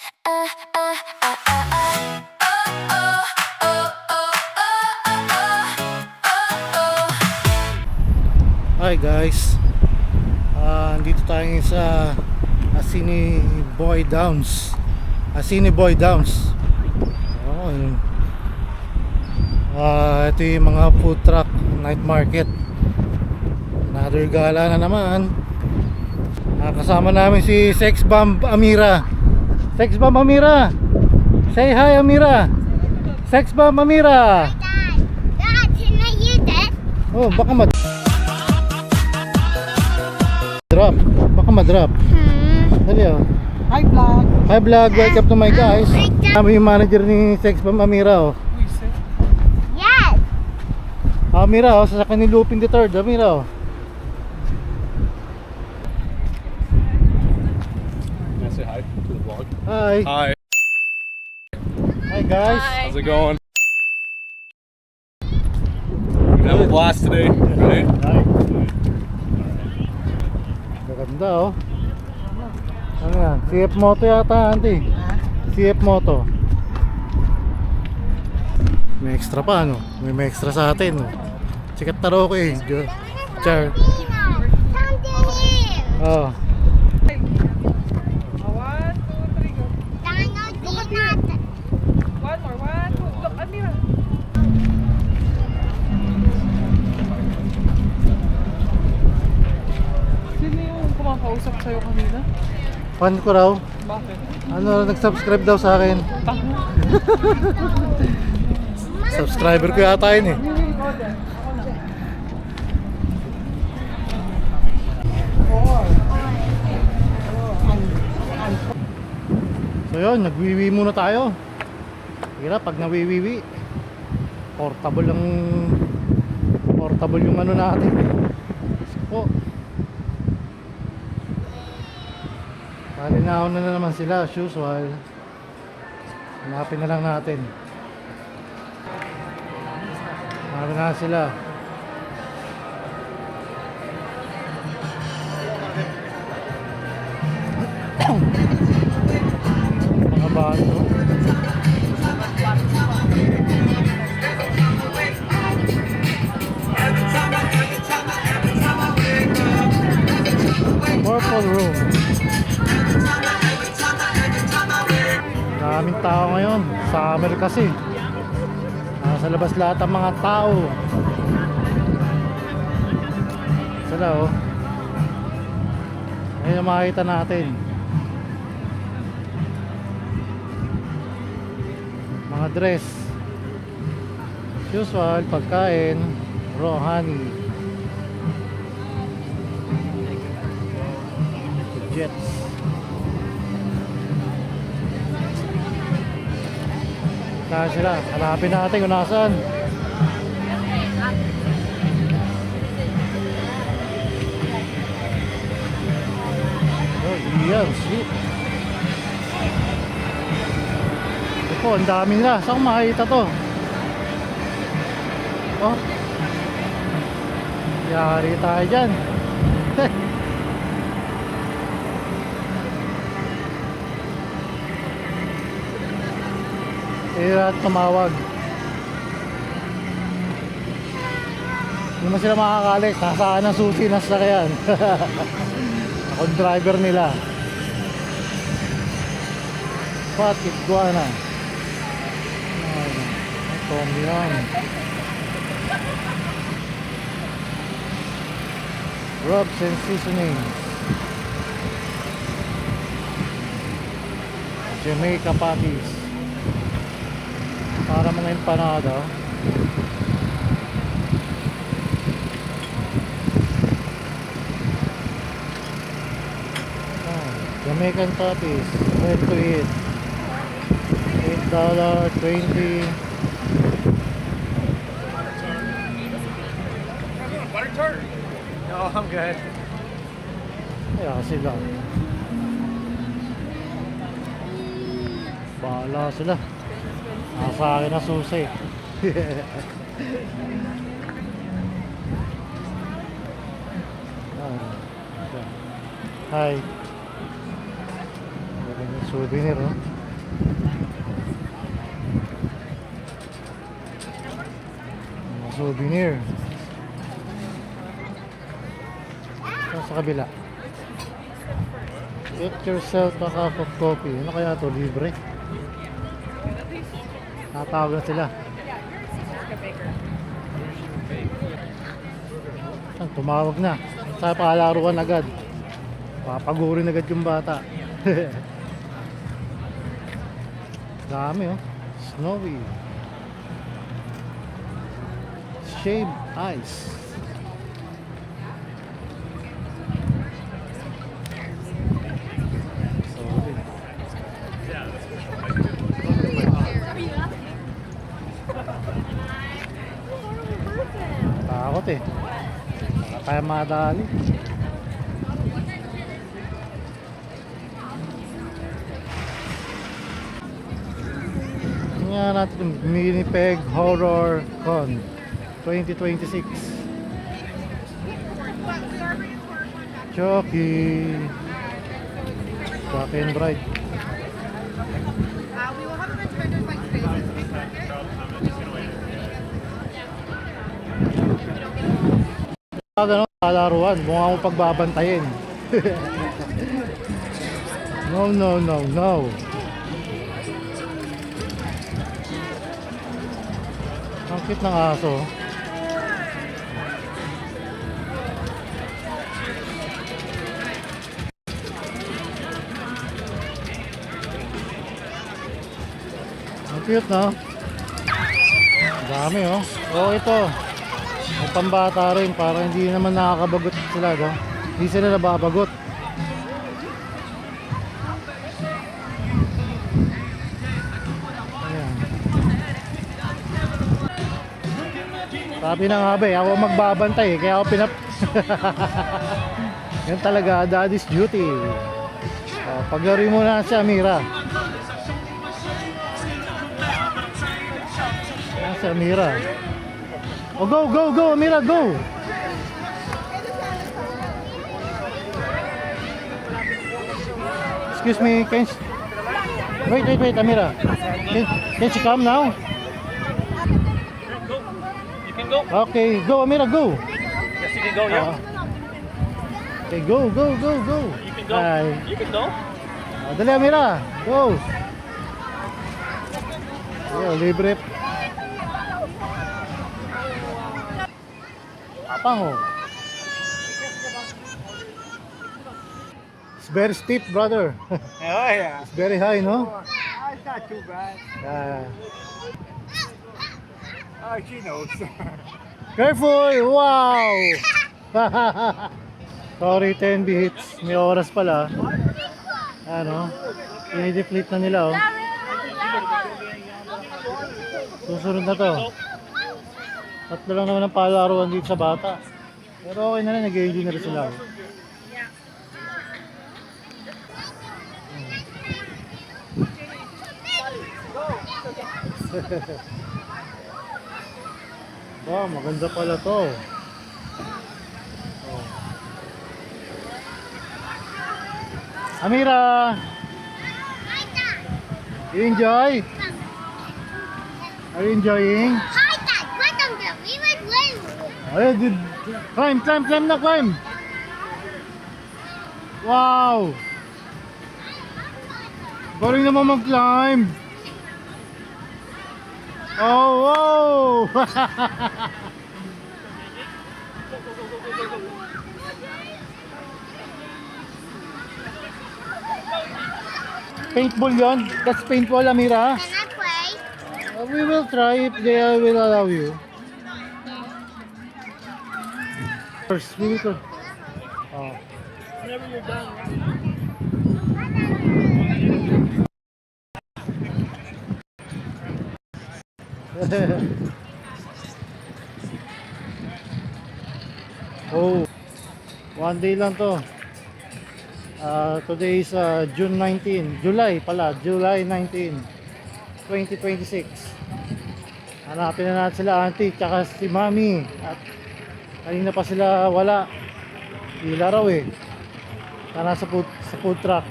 Hi guys, dito tayo ngayon sa Assiniboia Downs. Assiniboia Downs. Oh, ito yung mga food truck night market. Another gala na naman. Kasama namin si Sex Bomb Amira. Sex Bomb Amira, say hi Amira. Sex Bomb Amira. Dad, can I use it? Oh, baka ma-drop. Dali oh. Hi vlog. Hi vlog, welcome to my guys. Kami yung manager ni Sex Bomb Amira oh. Yes. Amira oh, sasakyan ni Lupin the Third. Amira oh. Can I say hi to the vlog? Hi. Hi. Hi guys. How's it going? We're gonna have a blast today, right? Hi. Maganda oh. Ano yan? CF Moto yata auntie. CF Moto. May extra pa ano? May extra sa atin oh. Sikat taro ko eh. Char. Come to him. Oh. 1, 2, 3, go. Dino, Dino. One more. 1, 2, look, Amira. Sino yung kumakausap sa'yo kanina? Fan ko raw. Bakit? Ano, nag-subscribe daw sa akin. Tango. Subscriber ko yata yun eh. So yun, nagwiwi muna tayo. Hirap pag nawiwiwi. Portable yung ano natin. So, palinahon na naman sila as usual. Hanapin na lang natin. Hanapin na sila. Mga bato. Purple room. Maraming tao ngayon. Summer kasi. Nasa labas lahat ang mga tao. Sila oh. Ngayon ang makikita natin. Mga dress. Usual, pagkain, raw honey. Jets. Kaya sila, hanapin natin kung nasaan. Oh, yan, sweet. Ito po, ang dami nila. Saan ko makikita to? Oh. Yari tayo dyan. At tumawag. Hindi mo sila makakali. Sasaan ang susi na sakyan. Ako driver nila. What? Iguana. Tom Yum. Rubs and seasonings. Jamaica patties. Para mga empanada. Jamaican patties, ready to eat. $8.20. Butter tart? No, I'm good. Kaya sila. Bahala sila. Nasa akin na susi. Hi. Souvenir, no? Mga souvenir. Sa kabila. Get yourself a cup of coffee. Ano kaya to? Libre? Natawag na sila. Tumawag na. Sa palaruan agad. Papagurin agad yung bata. Dami oh. Snowy. Shave ice. Takot eh. Baka tayo madali. Tingnan natin yung Winnipeg Horror Con 2026. Chucky. Chucky and Bride. We will have a return white spaces. Ano, palaruan, mukha mo pagbabantayin. No, no, no, no. Ang cute ng aso. Ang cute, no? Ang dami, oh. Oh, ito. May pambata rin para hindi naman nakakabagot sila, no? Hindi sila nababagot. Ayan. Sabi na nga ba eh, ako magbabantay eh, kaya ako yan talaga, daddy's duty. Paglari mo na si Amira. Yan si Amira. Oh, go, go, go, Amira, go! Excuse me, wait, Amira. Can she come now? You can go. Okay, go, Amira, go! Yes, you can go, yeah. Okay, go, go, go, go! You can go. Hi. You can go. Dali, Amira, go! Libre. Pango. It's very steep, brother. Oh, yeah. It's very high, no? It's not too bad. Oh, she knows. Careful! Wow! Sorry, 10 hits. May oras pala. Ano? I-deflate na nila, oh. Susunod na to. Tatlo lang naman ang palaruan dito sa bata. Pero okay na rin, nag-enjoy na rin sila. Wow, maganda pala to. Oh. Amira! You enjoy? Are you enjoying? Hi, Dad. What the we were playing. Ayun, dude. Climb na, climb! Wow! Galing naman mag-climb! Oh, wow! Paintball yon? That's paintball, Amira? Can I play? We will try if they will allow you. First, we will go. Oh. Whenever you're done. Oh, one day lang to. Today is June 19, July 19, 2026. Hanapin na natin sila auntie tsaka si mami. At kanina pa sila wala. Hila raw eh. Nasa food truck.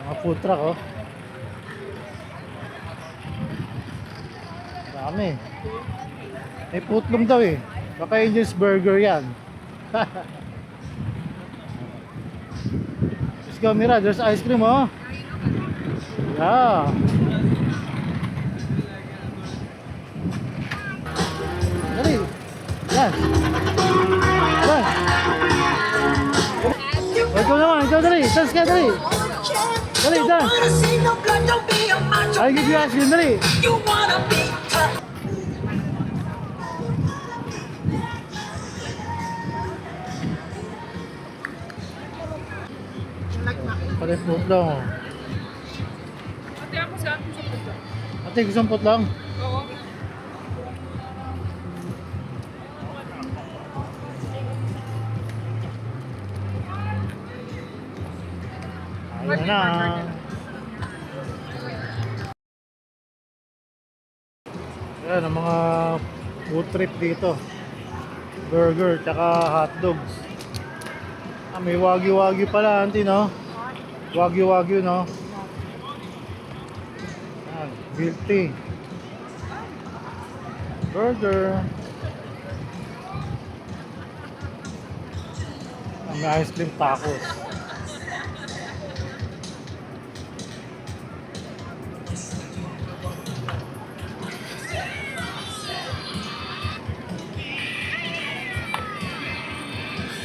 Mga food truck oh. Dami. May putlong daw eh. Baka Angel's Burger yan. Let's go, Mira. There's ice cream, oh. Yeah. Dali. Yan. Yan. Ikaw naman. Ikaw dali. Dance ka, dali. Dali, dance. I give you ice cream, dali. Palit putlong. Ate, ako sa akin sa puto. Ate, isang putlong. Oo. Ayun na. Ayan ang mga food trip dito. Burger, tsaka hotdogs. Ah, may wagyu-wagyu pala, auntie, no? Wagyu-wagyu, no? Ayan, milk tea. Burger. Ah, may ice cream tacos.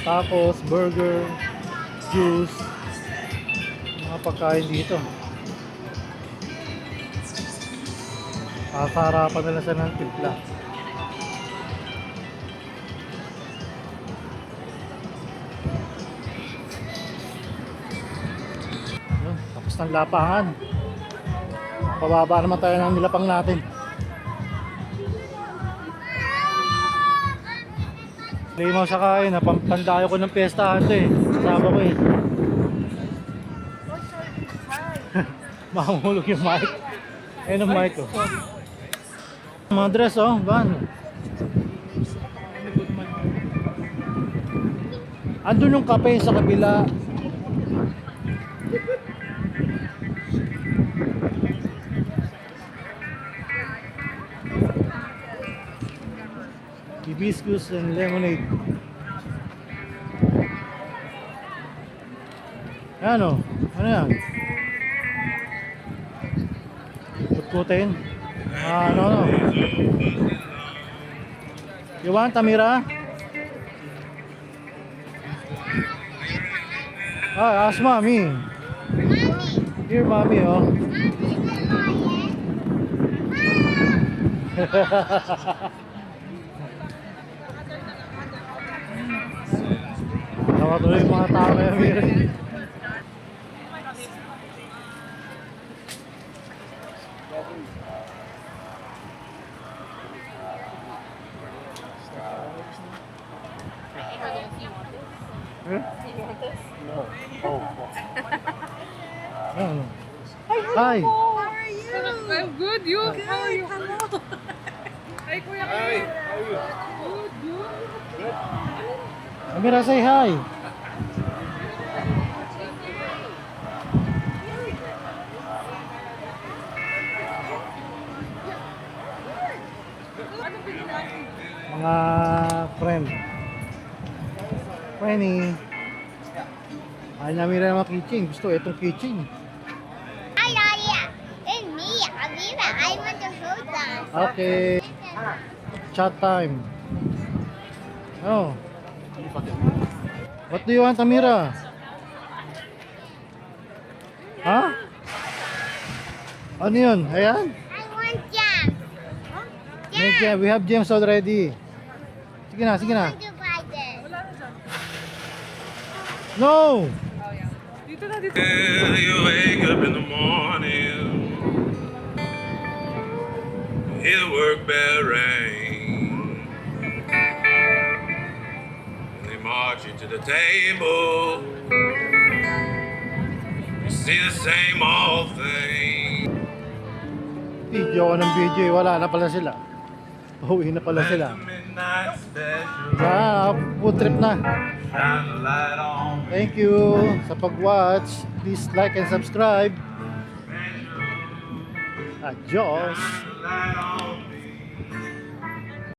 Tacos, burger, juice, mga pagkain dito. Sarapan nila sa ng timpla. Yun, tapos ng lapangan. Pababa naman tayo ng nilapang natin. Hindi mo sa kain, napandayo ko ng piyestahan to eh. Kasama ko eh. Mahulog yung mic. Ayun ang mic ko. Mga dress oh, van. Andun yung kape sa kabila. Hibiscus and lemonade. Ayan o. Ano yan? Putkutin. Ano. You want, Amira? Ah, ask mommy. Here, mommy, oh. Tawa tuloy yung mga tao kay Amira. No. Oh. Oh. Hi. How are you? I'm good. You? How are you? Hello. Hi, Kuya. Hi. How are you? Good. Amira, say hi. Mga friend. Penny. Ay namin rin mga kitchen. Gusto itong kitchen. Hi, Aya. It's me, Amira. I want to hold on. Okay. Chat time. Oh. What do you want, Amira? Ha? Ano yun? Ayan? I want jam. May jam. We have jams already. Sige na, sige I na. want to buy this. No! Dito na, dito. You wake up in the morning, hear the work bell ring, and they march you to the table. You see the same old thing. Video ko ng video eh. Wala na pala sila. Pauwi na pala sila. Let the midnight special Ah, food trip na. shine the light on me. Thank you sa pag-watch. Please like and subscribe. Adios. Shine the light on me.